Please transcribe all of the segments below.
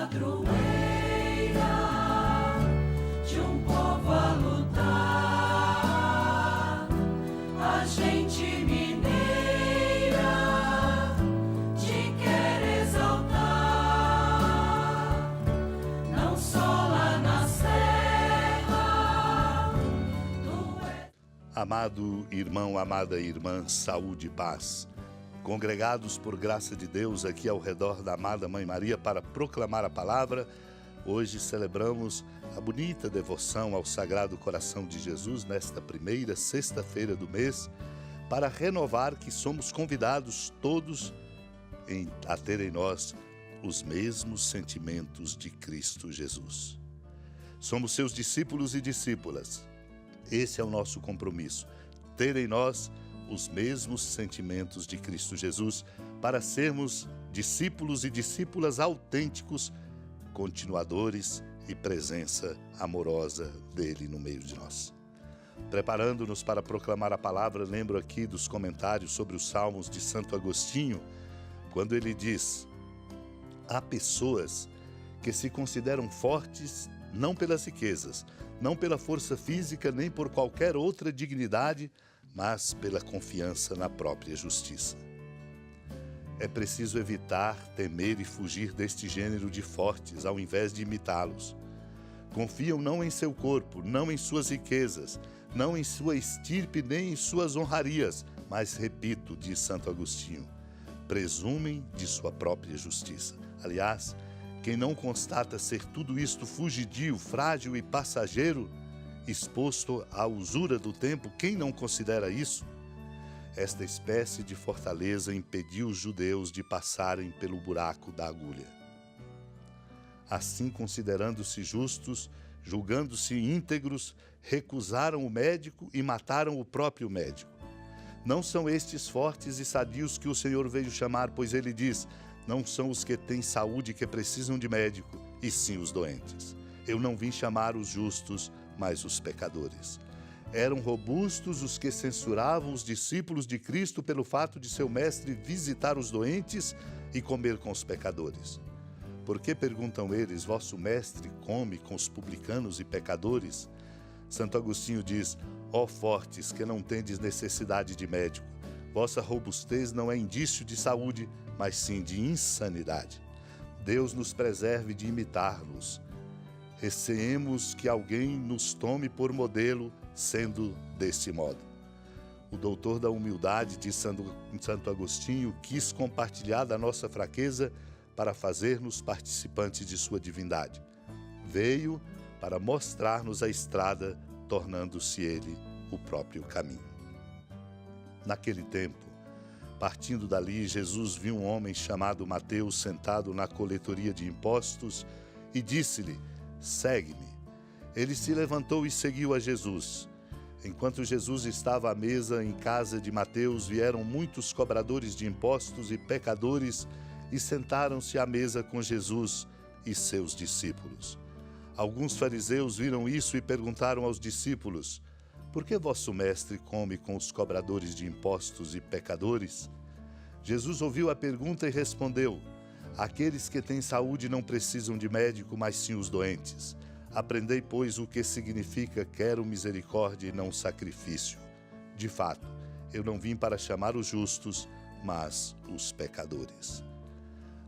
padroeira de um povo a lutar, a gente mineira te quer exaltar, não só lá na serra. Amado irmão, amada irmã, saúde e paz. Congregados por graça de Deus aqui ao redor da amada Mãe Maria para proclamar a palavra, hoje celebramos a bonita devoção ao Sagrado Coração de Jesus nesta primeira sexta-feira do mês, para renovar que somos convidados todos a ter em nós os mesmos sentimentos de Cristo Jesus. Somos seus discípulos e discípulas. Esse é o nosso compromisso, ter em nós os mesmos sentimentos de Cristo Jesus, para sermos discípulos e discípulas autênticos, continuadores e presença amorosa dele no meio de nós. Preparando-nos para proclamar a palavra, lembro aqui dos comentários sobre os Salmos de Santo Agostinho, quando ele diz: há pessoas que se consideram fortes não pelas riquezas, não pela força física, nem por qualquer outra dignidade, mas pela confiança na própria justiça. É preciso evitar, temer e fugir deste gênero de fortes, ao invés de imitá-los. Confiam não em seu corpo, não em suas riquezas, não em sua estirpe, nem em suas honrarias, mas, repito, diz Santo Agostinho, presumem de sua própria justiça. Aliás, quem não constata ser tudo isto fugidio, frágil e passageiro, exposto à usura do tempo, quem não considera isso? Esta espécie de fortaleza impediu os judeus de passarem pelo buraco da agulha. Assim, considerando-se justos, julgando-se íntegros, recusaram o médico e mataram o próprio médico. Não são estes fortes e sadios que o Senhor veio chamar, pois ele diz: não são os que têm saúde que precisam de médico, e sim os doentes. Eu não vim chamar os justos, mas os pecadores. Eram robustos os que censuravam os discípulos de Cristo pelo fato de seu mestre visitar os doentes e comer com os pecadores. Por que, perguntam eles, vosso mestre come com os publicanos e pecadores? Santo Agostinho diz: ó fortes, que não tendes necessidade de médico, vossa robustez não é indício de saúde, mas sim de insanidade. Deus nos preserve de imitar-los. Receemos que alguém nos tome por modelo, sendo desse modo. O doutor da humildade de Santo Agostinho quis compartilhar da nossa fraqueza para fazer-nos participantes de sua divindade. Veio para mostrar-nos a estrada, tornando-se ele o próprio caminho. Naquele tempo, partindo dali, Jesus viu um homem chamado Mateus sentado na coletoria de impostos e disse-lhe: segue-me. Ele se levantou e seguiu a Jesus. Enquanto Jesus estava à mesa em casa de Mateus, vieram muitos cobradores de impostos e pecadores e sentaram-se à mesa com Jesus e seus discípulos. Alguns fariseus viram isso e perguntaram aos discípulos: por que vosso mestre come com os cobradores de impostos e pecadores? Jesus ouviu a pergunta e respondeu: aqueles que têm saúde não precisam de médico, mas sim os doentes. Aprendei, pois, o que significa quero misericórdia e não sacrifício. De fato, eu não vim para chamar os justos, mas os pecadores.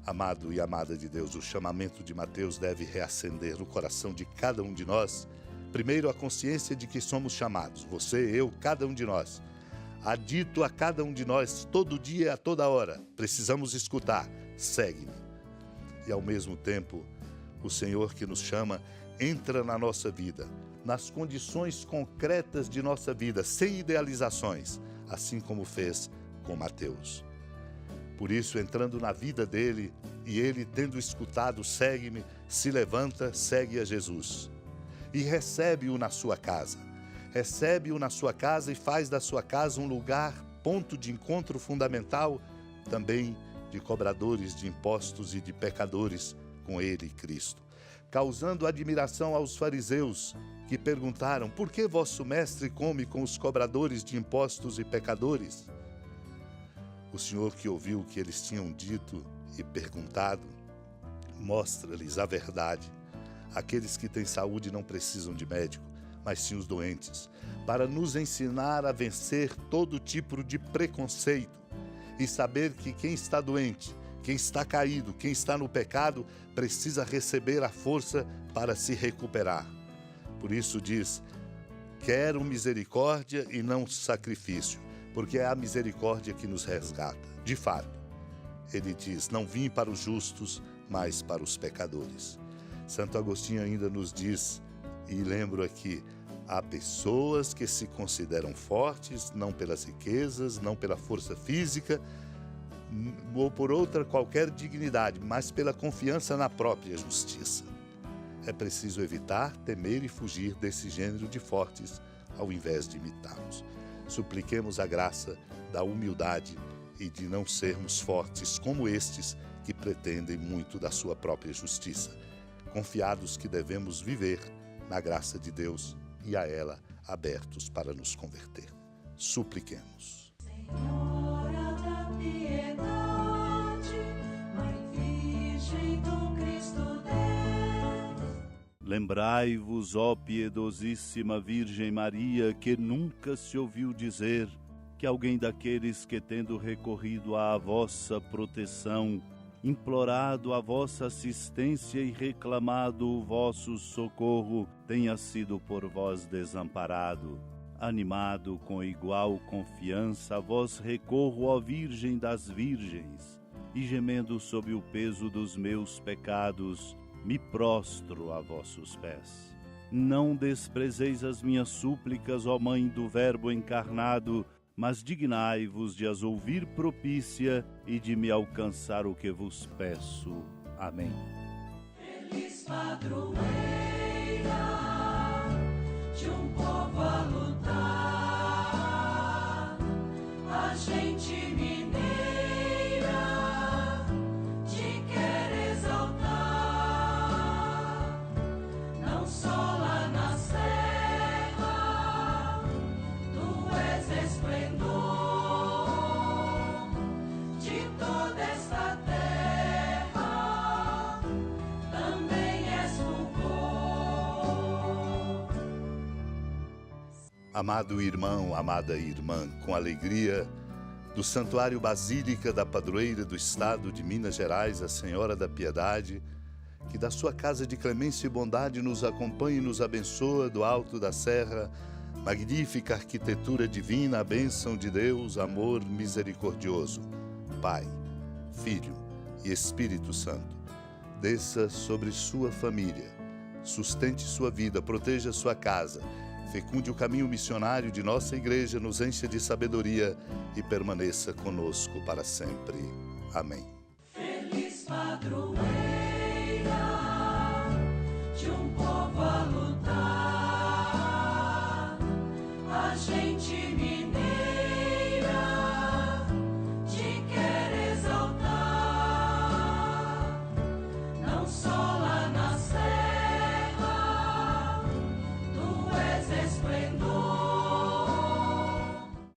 Amado e amada de Deus, o chamamento de Mateus deve reacender no coração de cada um de nós, primeiro a consciência de que somos chamados, você, eu, cada um de nós. Há dito a cada um de nós, todo dia, a toda hora, precisamos escutar: segue-me. E ao mesmo tempo, o Senhor que nos chama entra na nossa vida, nas condições concretas de nossa vida, sem idealizações, assim como fez com Mateus. Por isso, entrando na vida dele, e ele, tendo escutado, segue-me, se levanta, segue a Jesus. E recebe-o na sua casa. Recebe-o na sua casa e faz da sua casa um lugar, ponto de encontro fundamental, também de cobradores de impostos e de pecadores com ele, Cristo. Causando admiração aos fariseus, que perguntaram: por que vosso mestre come com os cobradores de impostos e pecadores? O Senhor, que ouviu o que eles tinham dito e perguntado, Mostra-lhes a verdade. Aqueles que têm saúde não precisam de médico, mas sim os doentes, para nos ensinar a vencer todo tipo de preconceito e saber que quem está doente, quem está caído, quem está no pecado, precisa receber a força para se recuperar. Por isso diz: quero misericórdia e não sacrifício, porque é a misericórdia que nos resgata. De fato, ele diz: não vim para os justos, mas para os pecadores. Santo Agostinho ainda nos diz, e lembro aqui, há pessoas que se consideram fortes, não pelas riquezas, não pela força física, ou por outra qualquer dignidade, mas pela confiança na própria justiça. É preciso evitar, temer e fugir desse gênero de fortes, ao invés de imitá-los. Supliquemos a graça da humildade e de não sermos fortes como estes que pretendem muito da sua própria justiça, confiados que devemos viver na graça de Deus e a ela abertos para nos converter. Supliquemos. Senhora da piedade, Mãe Virgem do Cristo Deus. Lembrai-vos, ó piedosíssima Virgem Maria, que nunca se ouviu dizer que alguém daqueles que, tendo recorrido à vossa proteção, implorado a vossa assistência e reclamado o vosso socorro, tenha sido por vós desamparado. Animado com igual confiança, a vós recorro, ó Virgem das Virgens, e gemendo sob o peso dos meus pecados, me prostro a vossos pés. Não desprezeis as minhas súplicas, ó Mãe do Verbo encarnado, mas dignai-vos de as ouvir propícia e de me alcançar o que vos peço. Amém. Feliz padroeira de um povo a lutar, a gente mineira te quer exaltar, não só lá na serra, tu és esplendor de toda esta terra, também és fulgor. Amado irmão, amada irmã, com alegria, do Santuário Basílica da Padroeira do Estado de Minas Gerais, a Senhora da Piedade, que da sua casa de clemência e bondade nos acompanhe e nos abençoa do alto da serra, magnífica arquitetura divina, a bênção de Deus, amor misericordioso, Pai, Filho e Espírito Santo, desça sobre sua família, sustente sua vida, proteja sua casa, fecunde o caminho missionário de nossa igreja, nos encha de sabedoria e permaneça conosco para sempre. Amém. Feliz padroeira de um povo a